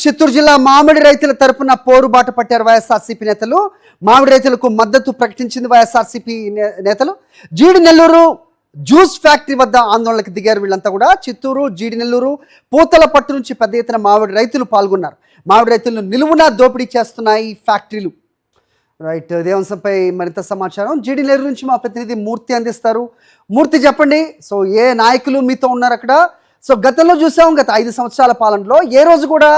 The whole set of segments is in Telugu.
చిత్తూరు జిల్లా మామిడి రైతుల తరపున పోరుబాట పట్టారు వైఎస్ఆర్సీపీ నేతలు. మామిడి రైతులకు మద్దతు ప్రకటించింది వైఎస్ఆర్సీపీ నేతలు. జీడి నెల్లూరు జ్యూస్ ఫ్యాక్టరీ వద్ద ఆందోళనకు దిగారు. వీళ్ళంతా కూడా చిత్తూరు, జీడి నెల్లూరు, పూతలపట్టు నుంచి పెద్ద ఎత్తున మామిడి రైతులు పాల్గొన్నారు. మామిడి రైతులను నిలువునా దోపిడీ చేస్తున్నాయి ఫ్యాక్టరీలు. రైట్, ఇదే అంశంపై మరింత సమాచారం జీడి నెల్లూరు నుంచి మా ప్రతినిధి మూర్తి అందిస్తారు. మూర్తి, చెప్పండి. సో ఏ నాయకులు మీతో ఉన్నారు అక్కడ? సో గతంలో చూసాం, గత 5 సంవత్సరాల పాలనలో ఏ రోజు కూడా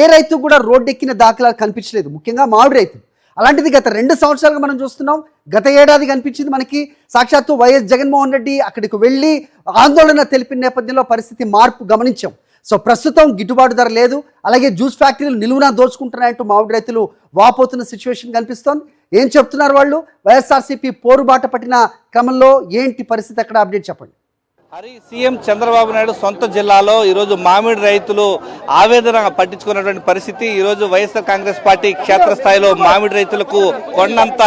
ఏ రైతు కూడా రోడ్డెక్కిన దాఖలాలు కనిపించలేదు, ముఖ్యంగా మామిడి రైతు. అలాంటిది గత 2 సంవత్సరాలుగా మనం చూస్తున్నాం. గత ఏడాది కనిపించింది మనకి. సాక్షాత్తు వైఎస్ జగన్మోహన్ రెడ్డి అక్కడికి వెళ్ళి ఆందోళన తెలిపిన నేపథ్యంలో పరిస్థితి మార్పు గమనించాం. సో ప్రస్తుతం గిట్టుబాటు ధర లేదు, అలాగే జ్యూస్ ఫ్యాక్టరీలు నిలువునా దోచుకుంటున్నాయంటూ మామిడి రైతులు వాపోతున్న సిచ్యువేషన్ కనిపిస్తోంది. ఏం చెప్తున్నారు వాళ్ళు? వైఎస్ఆర్సీపీ పోరుబాట పట్టిన క్రమంలో ఏంటి పరిస్థితి అక్కడ? అప్డేట్ చెప్పండి. హరి, సీఎం చంద్రబాబు నాయుడు సొంత జిల్లాలో ఈరోజు మామిడి రైతులు ఆవేదన పట్టించుకున్నటువంటి పరిస్థితి. ఈరోజు వైఎస్ఆర్ కాంగ్రెస్ పార్టీ క్షేత్రస్థాయిలో మామిడి రైతులకు కొండంత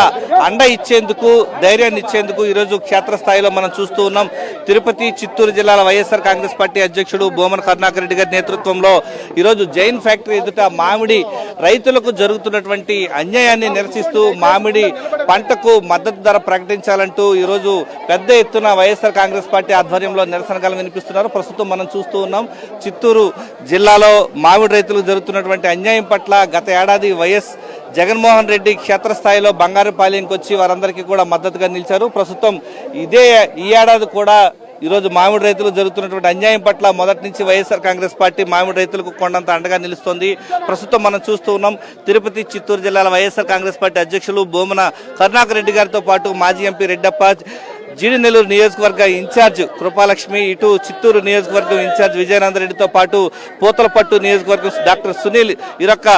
అండ ఇచ్చేందుకు, ధైర్యాన్ని ఇచ్చేందుకు ఈరోజు క్షేత్రస్థాయిలో మనం చూస్తూ ఉన్నాం. తిరుపతి, చిత్తూరు జిల్లాల వైఎస్ఆర్ కాంగ్రెస్ పార్టీ అధ్యక్షుడు భూమన కరుణాకర్ రెడ్డి గారి నేతృత్వంలో ఈరోజు జైన్ ఫ్యాక్టరీ ఎదుట మామిడి రైతులకు జరుగుతున్నటువంటి అన్యాయాన్ని నిరసిస్తూ మామిడి పంటకు మద్దతు ధర ప్రకటించాలంటూ ఈరోజు పెద్ద ఎత్తున వైఎస్ఆర్ కాంగ్రెస్ పార్టీ ఆధ్వర్యంలో నిరసనలు వినిపిస్తున్నారు. ప్రస్తుతం మనం చూస్తూ ఉన్నాం, చిత్తూరు జిల్లాలో మామిడి రైతులకు జరుగుతున్నటువంటి అన్యాయం పట్ల గత ఏడాది వైఎస్ జగన్మోహన్ రెడ్డి క్షేత్రస్థాయిలో బంగారుపాలెంకి వచ్చి వారందరికీ కూడా మద్దతుగా నిలిచారు. ప్రస్తుతం ఈ ఏడాది కూడా ఈరోజు మామిడి రైతులు జరుగుతున్నటువంటి అన్యాయం పట్ల మొదటి నుంచి వైఎస్ఆర్ కాంగ్రెస్ పార్టీ మామిడి రైతులకు కొండంత అండగా నిలుస్తోంది. ప్రస్తుతం మనం చూస్తూ ఉన్నాం, తిరుపతి, చిత్తూరు జిల్లాల వైఎస్ఆర్ కాంగ్రెస్ పార్టీ అధ్యక్షులు భూమన కరుణాకర్ రెడ్డి గారితో పాటు మాజీ ఎంపీ రెడ్డప్ప, జీడి నెల్లూరు నియోజకవర్గ ఇన్ఛార్జ్ కృపాలక్ష్మి, ఇటు చిత్తూరు నియోజకవర్గం ఇన్ఛార్జ్ విజయనందరెడ్డితో పాటు పూతలపట్టు నియోజకవర్గం డాక్టర్ సునీల్, ఇరొక్క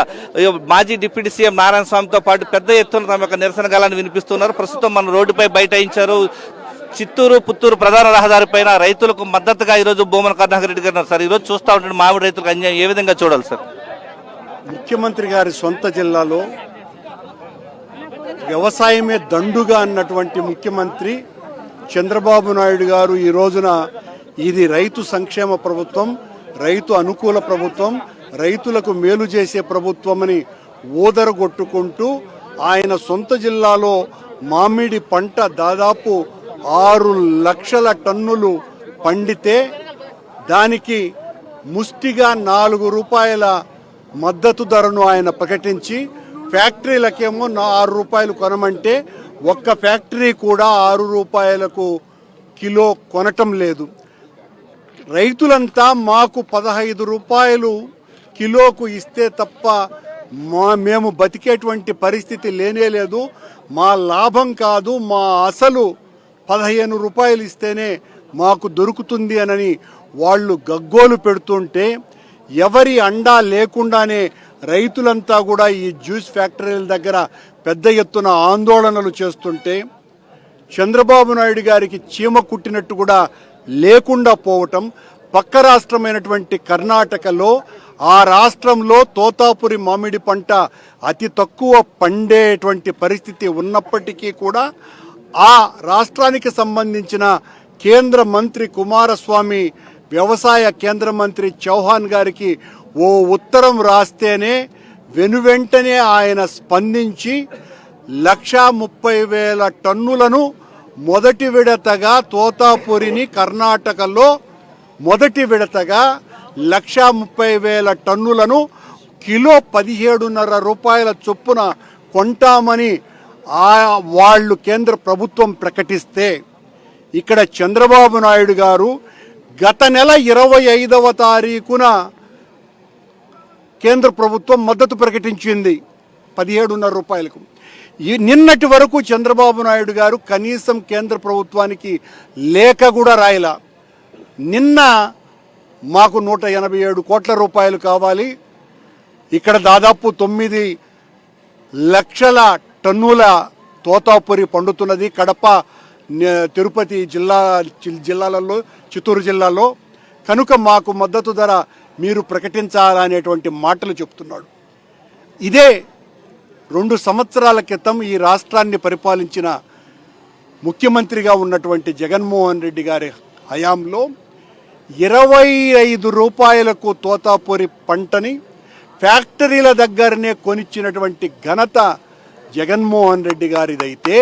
మాజీ డిప్యూటీ సీఎం నారాయణ స్వామితో పాటు పెద్ద ఎత్తున తమ యొక్క నిరసన గాలను వినిపిస్తున్నారు. ప్రస్తుతం మన రోడ్డుపై బైఠాయించారు. చిత్తూరు, పుత్తూరు ప్రధాన రహదారి పైన రైతులకు మద్దతుగా ఈరోజు భూమన కరుణాకర్ రెడ్డి గారు. సార్, ఈరోజు చూస్తూ ఉంటే మామిడి రైతులకు అన్యాయం ఏ విధంగా చూడాలి సార్? ముఖ్యమంత్రి గారి సొంత జిల్లాలో వ్యవసాయమే దండుగా అన్నటువంటి ముఖ్యమంత్రి చంద్రబాబు నాయుడు గారు ఈ రోజున ఇది రైతు సంక్షేమ ప్రభుత్వం, రైతు అనుకూల ప్రభుత్వం, రైతులకు మేలు చేసే ప్రభుత్వం అని ఊదరగొట్టుకుంటూ ఆయన సొంత జిల్లాలో మామిడి పంట దాదాపు 6 లక్షల టన్నులు పండితే దానికి ముష్టిగా 4 రూపాయల మద్దతు ధరను ఆయన ప్రకటించి ఫ్యాక్టరీలకేమో 6 రూపాయలు కొనమంటే ఒక్క ఫ్యాక్టరీ కూడా 6 రూపాయలకు కిలో కొనటం లేదు. రైతులంతా మాకు 15 రూపాయలు కిలోకు ఇస్తే తప్ప మేము బతికేటువంటి పరిస్థితి లేనే లేదు, మా లాభం కాదు, మా అసలు 15 రూపాయలు ఇస్తేనే మాకు దొరుకుతుంది అని వాళ్ళు గగ్గోలు పెడుతుంటే ఎవరి అండా లేకుండానే రైతులంతా కూడా ఈ జ్యూస్ ఫ్యాక్టరీల దగ్గర పెద్ద ఎత్తున ఆందోళనలు చేస్తుంటే చంద్రబాబు నాయుడు గారికి చీమ కుట్టినట్టు కూడా లేకుండా పోవటం. పక్క రాష్ట్రమైనటువంటి కర్ణాటకలో, ఆ రాష్ట్రంలో తోతాపురి మామిడి పంట అతి తక్కువ పండేటువంటి పరిస్థితి ఉన్నప్పటికీ కూడా ఆ రాష్ట్రానికి సంబంధించిన కేంద్ర మంత్రి కుమారస్వామి, వ్యవసాయ కేంద్ర మంత్రి చౌహాన్ గారికి ఓ ఉత్తరం రాస్తేనే వెనువెంటనే ఆయన స్పందించి 1,30,000 టన్నులను మొదటి విడతగా తోతాపురిని కర్ణాటకలో మొదటి విడతగా 1,30,000 టన్నులను కిలో 17.5 రూపాయల చొప్పున కొంటామని వాళ్ళు కేంద్ర ప్రభుత్వం ప్రకటిస్తే ఇక్కడ చంద్రబాబు నాయుడు గారు గత నెల 25వ తారీఖున కేంద్ర ప్రభుత్వం మద్దతు ప్రకటించింది 17.5 రూపాయలకు. నిన్నటి వరకు చంద్రబాబు నాయుడు గారు కనీసం కేంద్ర ప్రభుత్వానికి లేఖ కూడా రాయలా. నిన్న మాకు 187 కోట్ల రూపాయలు కావాలి, ఇక్కడ దాదాపు 9 లక్షల టన్నుల తోతాపురి పండుతున్నది కడప, తిరుపతి జిల్లాలలో, చిత్తూరు జిల్లాలో, కనుక మాకు మద్దతు ధర మీరు ప్రకటించాలనేటువంటి మాటలు చెప్తున్నాడు. ఇదే 2 సంవత్సరాల క్రితం ఈ రాష్ట్రాన్ని పరిపాలించిన ముఖ్యమంత్రిగా ఉన్నటువంటి జగన్మోహన్ రెడ్డి గారి హయాంలో 25 రూపాయలకు తోతాపురి పంటని ఫ్యాక్టరీల దగ్గరనే కొనిచ్చినటువంటి ఘనత జగన్మోహన్ రెడ్డి గారిదైతే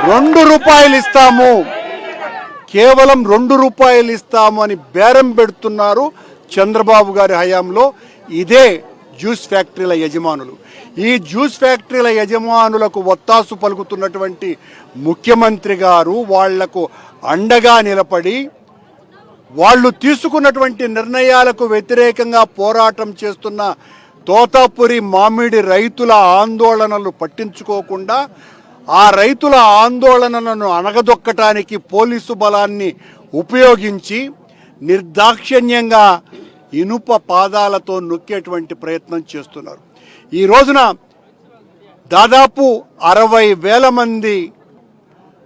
₹2 ఇస్తాము, కేవలం ₹2 ఇస్తాము అని బేరం పెడుతున్నారు చంద్రబాబు గారి హయాంలో ఇదే జ్యూస్ ఫ్యాక్టరీల యజమానులు. ఈ జ్యూస్ ఫ్యాక్టరీల యజమానులకు ఒత్తాసు పలుకుతున్నటువంటి ముఖ్యమంత్రి గారు వాళ్లకు అండగా నిలబడి వాళ్ళు తీసుకున్నటువంటి నిర్ణయాలకు వ్యతిరేకంగా పోరాటం చేస్తున్న తోతాపురి మామిడి రైతుల ఆందోళనలు పట్టించుకోకుండా ఆ రైతుల ఆందోళనలను అణగదొక్కటానికి పోలీసు బలాన్ని ఉపయోగించి నిర్దాక్షిణ్యంగా ఇనుప పాదాలతో నొక్కేటువంటి ప్రయత్నం చేస్తున్నారు. ఈ రోజున దాదాపు 60,000 మంది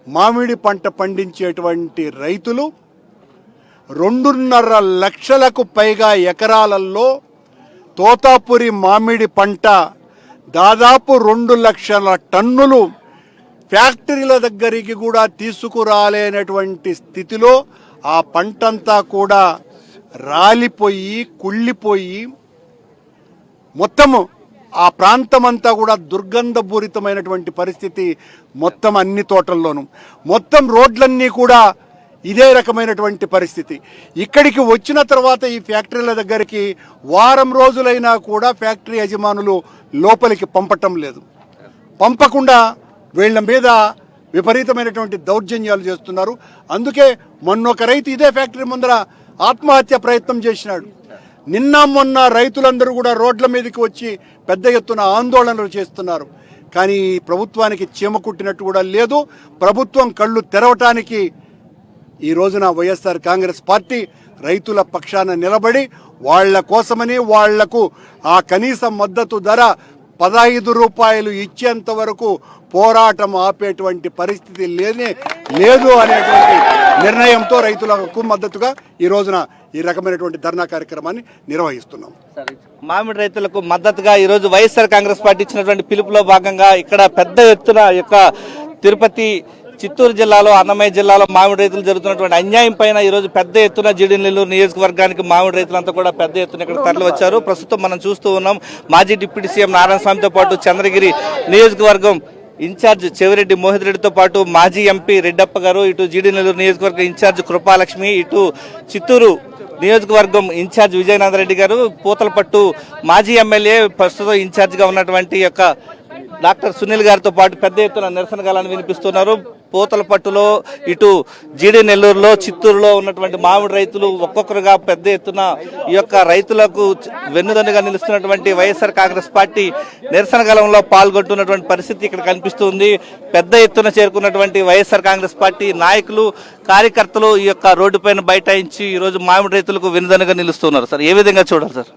మామిడి పంట పండించేటువంటి రైతులు 2.5 లక్షలకు పైగా ఎకరాలలో తోతాపురి మామిడి పంట దాదాపు 2 లక్షల టన్నులు ఫ్యాక్టరీల దగ్గరికి కూడా తీసుకురాలేనటువంటి స్థితిలో ఆ పంటంతా కూడా రాలిపోయి కుళ్ళిపోయి మొత్తము ఆ ప్రాంతమంతా కూడా దుర్గంధపూరితమైనటువంటి పరిస్థితి మొత్తం అన్ని తోటల్లోనూ. మొత్తం రోడ్లన్నీ కూడా ఇదే రకమైనటువంటి పరిస్థితి. ఇక్కడికి వచ్చిన తర్వాత ఈ ఫ్యాక్టరీల దగ్గరికి వారం రోజులైనా కూడా ఫ్యాక్టరీ యజమానులు లోపలికి పంపటం లేదు. పంపకుండా వీళ్ళ మీద విపరీతమైనటువంటి దౌర్జన్యాలు చేస్తున్నారు. అందుకే మొన్నొక రైతు ఇదే ఫ్యాక్టరీ ముందర ఆత్మహత్య ప్రయత్నం చేసినాడు. నిన్న మొన్న రైతులందరూ కూడా రోడ్ల మీదకి వచ్చి పెద్ద ఎత్తున ఆందోళనలు చేస్తున్నారు. కానీ ప్రభుత్వానికి చీమ కుట్టినట్టు కూడా లేదు. ప్రభుత్వం కళ్ళు తెరవటానికి ఈ రోజున వైఎస్ఆర్ కాంగ్రెస్ పార్టీ రైతుల పక్షాన నిలబడి వాళ్ల కోసమని వాళ్లకు ఆ కనీస మద్దతు ధర ₹15 ఇచ్చేంత వరకు పోరాటం ఆపేటువంటి పరిస్థితి లేదు అనేటువంటి నిర్ణయంతో రైతులకు మద్దతుగా ఈ రోజున ఈ రకమైనటువంటి ధర్నా కార్యక్రమాన్ని నిర్వహిస్తున్నాం. మామిడి రైతులకు మద్దతుగా ఈరోజు వైఎస్ఆర్ కాంగ్రెస్ పార్టీ ఇచ్చినటువంటి పిలుపులో భాగంగా ఇక్కడ పెద్ద ఎత్తున యొక్క తిరుపతి, చిత్తూరు జిల్లాలో, అన్నమయ్య జిల్లాలో మామిడి రైతులు జరుగుతున్నటువంటి అన్యాయం పైన ఈరోజు పెద్ద ఎత్తున జీడి నెల్లూరు నియోజకవర్గానికి మామిడి రైతులంతా కూడా పెద్ద ఎత్తున ఇక్కడ తరలి వచ్చారు. ప్రస్తుతం మనం చూస్తూ ఉన్నాం మాజీ డిప్యూటీ సీఎం నారాయణ స్వామితో పాటు చంద్రగిరి నియోజకవర్గం ఇన్ఛార్జ్ చెవిరెడ్డి మోహిత్ రెడ్డితో పాటు మాజీ ఎంపీ రెడ్డప్ప గారు, ఇటు జీడి నెల్లూరు నియోజకవర్గం ఇన్ఛార్జ్ కృపాలక్ష్మి, ఇటు చిత్తూరు నియోజకవర్గం ఇన్ఛార్జ్ విజయనాథరెడ్డి గారు, పూతలపట్టు మాజీ ఎమ్మెల్యే ప్రస్తుతం ఇన్ఛార్జ్గా ఉన్నటువంటి యొక్క డాక్టర్ సునీల్ గారితో పాటు పెద్ద ఎత్తున నిరసన గాలను వినిపిస్తున్నారు. పూతలపట్టులో, ఇటు జీడి నెల్లూరులో, చిత్తూరులో ఉన్నటువంటి మామిడి రైతులు ఒక్కొక్కరుగా పెద్ద ఎత్తున ఈ యొక్క రైతులకు వెన్నుదన్నుగా నిలుస్తున్నటువంటి వైఎస్ఆర్ కాంగ్రెస్ పార్టీ నిరసన గలంలో పాల్గొంటున్నటువంటి పరిస్థితి ఇక్కడ కనిపిస్తుంది. పెద్ద ఎత్తున చేరుకున్నటువంటి వైఎస్ఆర్ కాంగ్రెస్ పార్టీ నాయకులు, కార్యకర్తలు ఈ యొక్క రోడ్డుపైన బైఠాయించి ఈరోజు మామిడి రైతులకు వెన్నుదన్నుగా నిలుస్తున్నారు. సార్, ఏ విధంగా చూడాలి సార్?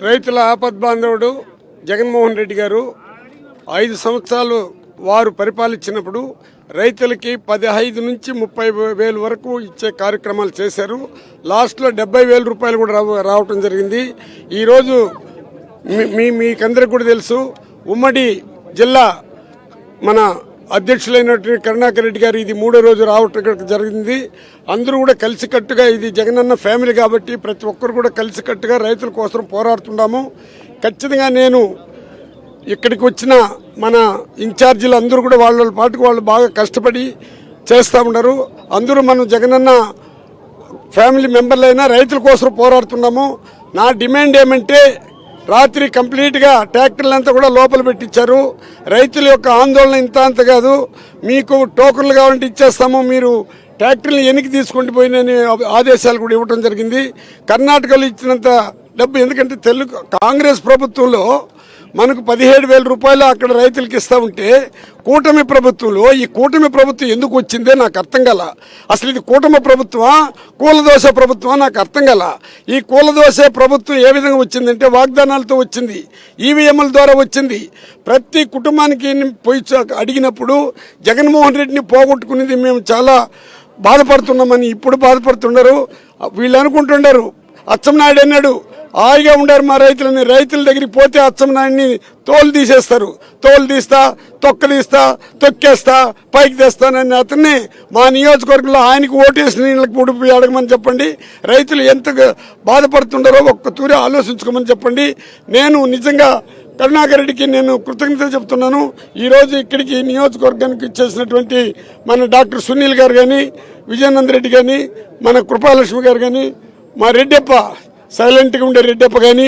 రైతుల ఆపద్బాంధవుడు జగన్మోహన్ రెడ్డి గారు 5 సంవత్సరాలు వారు పరిపాలించినప్పుడు రైతులకి 15 నుంచి 30,000 వరకు ఇచ్చే కార్యక్రమాలు చేశారు. లాస్ట్లో 70,000 రూపాయలు కూడా రావటం జరిగింది. ఈరోజు మీకందరికి కూడా తెలుసు, ఉమ్మడి జిల్లా మన అధ్యక్షులైనటువంటి కరుణాకర్ రెడ్డి గారు ఇది 3వ రోజు రావటం జరిగింది. అందరూ కూడా కలిసికట్టుగా, ఇది జగనన్న ఫ్యామిలీ కాబట్టి ప్రతి ఒక్కరు కూడా కలిసికట్టుగా రైతుల కోసం పోరాడుతున్నాము. ఖచ్చితంగా నేను ఇక్కడికి వచ్చిన మన ఇన్ఛార్జీలు అందరూ కూడా వాళ్ళ పాటుకు వాళ్ళు బాగా కష్టపడి చేస్తూ ఉన్నారు. అందరూ మనం జగనన్న ఫ్యామిలీ మెంబర్లైనా రైతుల కోసం పోరాడుతున్నాము. నా డిమాండ్ ఏమంటే, రాత్రి కంప్లీట్గా ట్రాక్టర్లంతా కూడా లోపల పెట్టించారు. రైతుల యొక్క ఆందోళన ఇంత అంత కాదు, మీకు టోకన్లు కావాలంటే ఇచ్చేస్తాము, మీరు ట్రాక్టర్లు ఎన్నికి తీసుకుంటూ పోయినని ఆదేశాలు కూడా ఇవ్వడం జరిగింది. కర్ణాటకలో ఇచ్చినంత డబ్బు, ఎందుకంటే కాంగ్రెస్ ప్రభుత్వంలో మనకు 17,000 రూపాయలు అక్కడ రైతులకు ఇస్తా ఉంటే, కూటమి ప్రభుత్వంలో ఈ కూటమి ప్రభుత్వం ఎందుకు వచ్చిందే నాకు అర్థం కాల. అసలు ఇది కూటమి ప్రభుత్వమా, కూలదోశ ప్రభుత్వమా నాకు అర్థం కాల. ఈ కూలదోశ ప్రభుత్వం ఏ విధంగా వచ్చిందంటే వాగ్దానాలతో వచ్చింది, ఈవీఎంల ద్వారా వచ్చింది. ప్రతి కుటుంబానికి పోయి అడిగినప్పుడు జగన్మోహన్ రెడ్డిని పోగొట్టుకునేది మేము చాలా బాధపడుతున్నామని ఇప్పుడు బాధపడుతున్నారు. వీళ్ళు అనుకుంటున్నారు, అచ్చెన్నాయుడు అన్నాడు హాయిగా ఉండారు మా రైతులని. రైతుల దగ్గరికి పోతే అచ్చమనాన్ని తోలు తీసేస్తారు. తోలు తీస్తా, తొక్క తీస్తా, తొక్కేస్తా, పైకి తెస్తానని అతన్ని మా నియోజకవర్గంలో ఆయనకు ఓటేసిన నీళ్ళకి ఉడిపి అడగమని చెప్పండి. రైతులు ఎంత బాధపడుతుండారో ఒక్క తూరి ఆలోచించుకోమని చెప్పండి. నేను నిజంగా కరుణాకర్ రెడ్డికి నేను కృతజ్ఞత చెప్తున్నాను. ఈరోజు ఇక్కడికి నియోజకవర్గానికి ఇచ్చేసినటువంటి మన డాక్టర్ సునీల్ గారు కానీ, విజయానంద్ రెడ్డి కానీ, మన కృపాలక్ష్మి గారు కానీ, మా రెడ్డప్ప సైలెంట్గా ఉండే రెడ్డప్ప కానీ,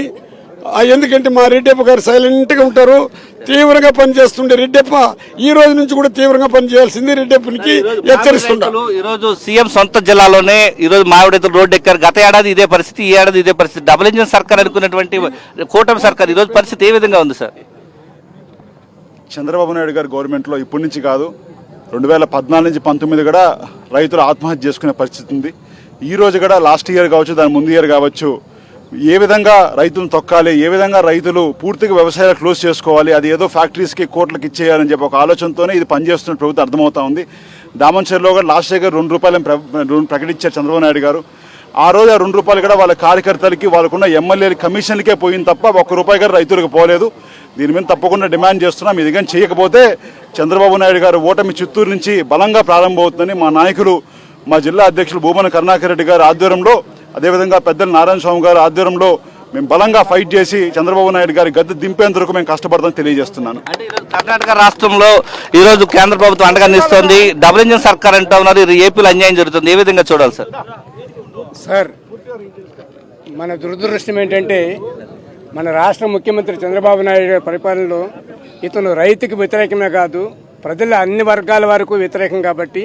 ఎందుకంటే మా రెడ్డప్ప గారు సైలెంట్గా ఉంటారు, తీవ్రంగా పనిచేస్తుండే రెడ్డప్ప ఈ రోజు నుంచి కూడా తీవ్రంగా పనిచేయాల్సింది రెడ్డప్పనికి హెచ్చరిస్తున్నారు. ఈ రోజు సీఎం సొంత జిల్లాలోనే ఈ రోజు మామిడి రైతులు రోడ్డు ఎక్కారు. గత ఏడాది ఇదే పరిస్థితి, ఈ ఏడాది ఇదే పరిస్థితి. డబుల్ ఇంజిన్ సర్కార్ అనుకున్నటువంటి కూటమి సర్కార్ ఈ రోజు పరిస్థితి ఏ విధంగా ఉంది సార్? చంద్రబాబు నాయుడు గారి గవర్నమెంట్లో ఇప్పటి నుంచి కాదు, 2014 నుంచి 19 కూడా రైతులు ఆత్మహత్య చేసుకునే పరిస్థితి ఉంది. ఈ రోజు కూడా లాస్ట్ ఇయర్ కావచ్చు, దాని ముందు ఇయర్ కావచ్చు, ఏ విధంగా రైతులను తొక్కాలి, ఏ విధంగా రైతులు పూర్తిగా వ్యవసాయాలు క్లోజ్ చేసుకోవాలి, అది ఏదో ఫ్యాక్టరీస్కి కోట్లకి ఇచ్చేయాలని చెప్పి ఒక ఆలోచనతోనే ఇది పనిచేస్తున్న ప్రభుత్వం అర్థమవుతా ఉంది. దామన్చర్లో కూడా లాస్ట్ ఇయర్ ₹2 ప్రకటించారు చంద్రబాబు నాయుడు గారు. ఆ రోజు ఆ ₹2 కూడా వాళ్ళ కార్యకర్తలకి, వాళ్ళకున్న ఎమ్మెల్యేల కమిషన్లకే పోయింది తప్ప ₹1 కూడా రైతులకు పోలేదు. దీని మీద తప్పకుండా డిమాండ్ చేస్తున్నాం. ఇది కానీ చేయకపోతే చంద్రబాబు నాయుడు గారు ఓటమి చిత్తూరు నుంచి బలంగా ప్రారంభమవుతుందని మా నాయకులు, మా జిల్లా అధ్యక్షులు భూమన కరుణాకర్ రెడ్డి గారి ఆధ్వర్యంలో, అదేవిధంగా పెద్దలు నారాయణ స్వామి గారి ఆధ్వర్యంలో మేము బలంగా ఫైట్ చేసి చంద్రబాబు నాయుడు గారి గద్దె దింపేంత వరకు మేము కష్టపడతామని తెలియజేస్తున్నాను. అంటే ఈరోజు కర్ణాటక రాష్ట్రంలో ఈ రోజు కేంద్ర ప్రభుత్వం అండగా నిలుస్తోంది, డబుల్ ఇంజిన్ సర్కార్ అంటూ ఉన్నారు. ఏపీలో అన్యాయం జరుగుతుంది, ఏ విధంగా చూడాలి సార్? సార్, మన దురదృష్టం ఏంటంటే మన రాష్ట్ర ముఖ్యమంత్రి చంద్రబాబు నాయుడు గారి పరిపాలనలో ఇతను రైతుకి వ్యతిరేకమే కాదు, ప్రజల అన్ని వర్గాల వరకు వ్యతిరేకం. కాబట్టి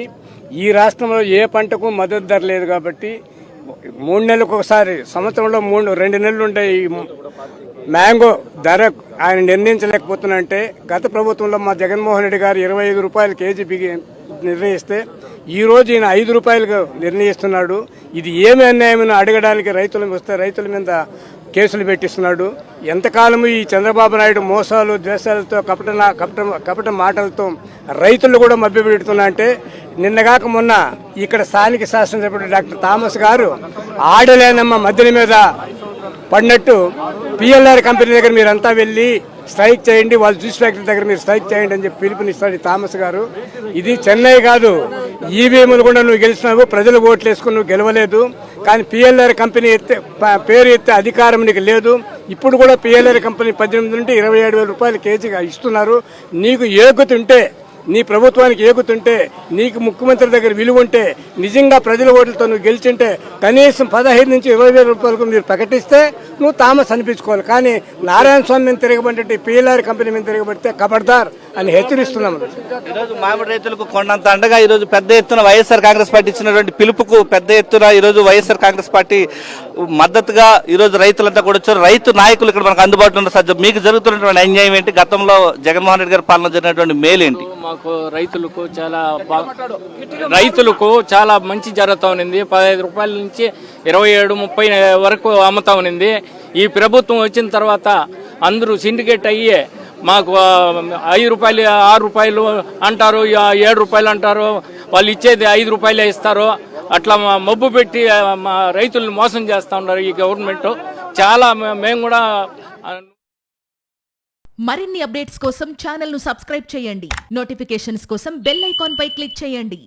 ఈ రాష్ట్రంలో ఏ పంటకు మద్దతు ధర లేదు. కాబట్టి 3 నెలలకు ఒకసారి, సంవత్సరంలో 2 నెలలు ఉండే ఈ మ్యాంగో ధర ఆయన నిర్ణయించలేకపోతున్నారంటే, గత ప్రభుత్వంలో మా జగన్మోహన్ రెడ్డి గారు ₹25 కేజీ నిర్ణయిస్తే ఈరోజు ఈయన ₹5 నిర్ణయిస్తున్నాడు. ఇది ఏమి అన్యాయమని అడగడానికి రైతులు వస్తే రైతుల మీద కేసులు పెట్టిస్తున్నాడు. ఎంతకాలము ఈ చంద్రబాబు నాయుడు మోసాలు, ద్వేషాలతో, కపట మాటలతో రైతులు కూడా మభ్యపెడుతున్నా అంటే, నిన్నగాక మొన్న ఇక్కడ స్థానిక శాసనసభ్యుడు డాక్టర్ థామస్ గారు ఆడలేనమ్మ మధ్యల మీద పడినట్టు పిఎల్ఆర్ కంపెనీ దగ్గర మీరంతా వెళ్ళి స్ట్రైక్ చేయండి, వాళ్ళ జ్యూస్ ఫ్యాక్టరీ దగ్గర మీరు స్ట్రైక్ చేయండి అని చెప్పి పిలుపునిస్తాడు థామస్ గారు. ఇది చెన్నై కాదు, ఈవీఎంలు కూడా నువ్వు గెలిచినావు, ప్రజలు ఓట్లు వేసుకుని నువ్వు గెలవలేదు. కానీ పిఎల్ఆర్ కంపెనీ పేరు ఎత్తే అధికారం నీకు లేదు. ఇప్పుడు కూడా పిఎల్ఆర్ కంపెనీ 18 నుండి ₹27,000 కేజీగా ఇస్తున్నారు. నీకు యోగ్యత ఉంటే, నీ ప్రభుత్వానికి ఏగుతుంటే, నీకు ముఖ్యమంత్రి దగ్గర విలువ ఉంటే, నిజంగా ప్రజల ఓట్లతో నువ్వు గెలిచింటే కనీసం 15 నుంచి 20,000 రూపాయలకు మీరు ప్రకటిస్తే నువ్వు థామస్ అనిపించుకోవాలి. కానీ నారాయణ స్వామి మీద తిరగబడితే, పిఎల్ఆర్ కంపెనీ మీద తిరగబడితే ఖబర్దార్ అని హెచ్చరిస్తున్నాము. ఈరోజు మామిడి రైతులకు కొండంత అండగా ఈరోజు పెద్ద ఎత్తున వైఎస్ఆర్ కాంగ్రెస్ పార్టీ ఇచ్చినటువంటి పిలుపుకు పెద్ద ఎత్తున ఈరోజు వైఎస్ఆర్ కాంగ్రెస్ పార్టీ మద్దతుగా ఈరోజు రైతులంతా కూడా వచ్చారు. రైతు నాయకులు ఇక్కడ మనకు అందుబాటులో ఉన్న సజ్జ, మీకు జరుగుతున్నటువంటి అన్యాయం ఏంటి? గతంలో జగన్మోహన్ రెడ్డి గారి పాలన జరిగినటువంటి మేలు ఏంటి? మాకు రైతులకు చాలా మంచి జరుగుతూ ఉన్నింది. ₹15 నుంచి 27-30 వరకు అమ్ముతా ఉన్నింది. ఈ ప్రభుత్వం వచ్చిన తర్వాత అందరూ సిండికేట్ అయ్యి మాకు ₹5, ₹6 అంటారు, ₹7 అంటారు, వాళ్ళు ఇచ్చేది ₹5 ఇస్తారు. అట్లా మబ్బు పెట్టి మా రైతులను మోసం చేస్తూ ఉన్నారు ఈ గవర్నమెంట్. చాలా మేము కూడా. మరిన్ని అప్డేట్స్ కోసం ఛానల్ ను సబ్స్క్రైబ్ చేయండి. నోటిఫికేషన్స్ కోసం బెల్ ఐకాన్ పై క్లిక్ చేయండి.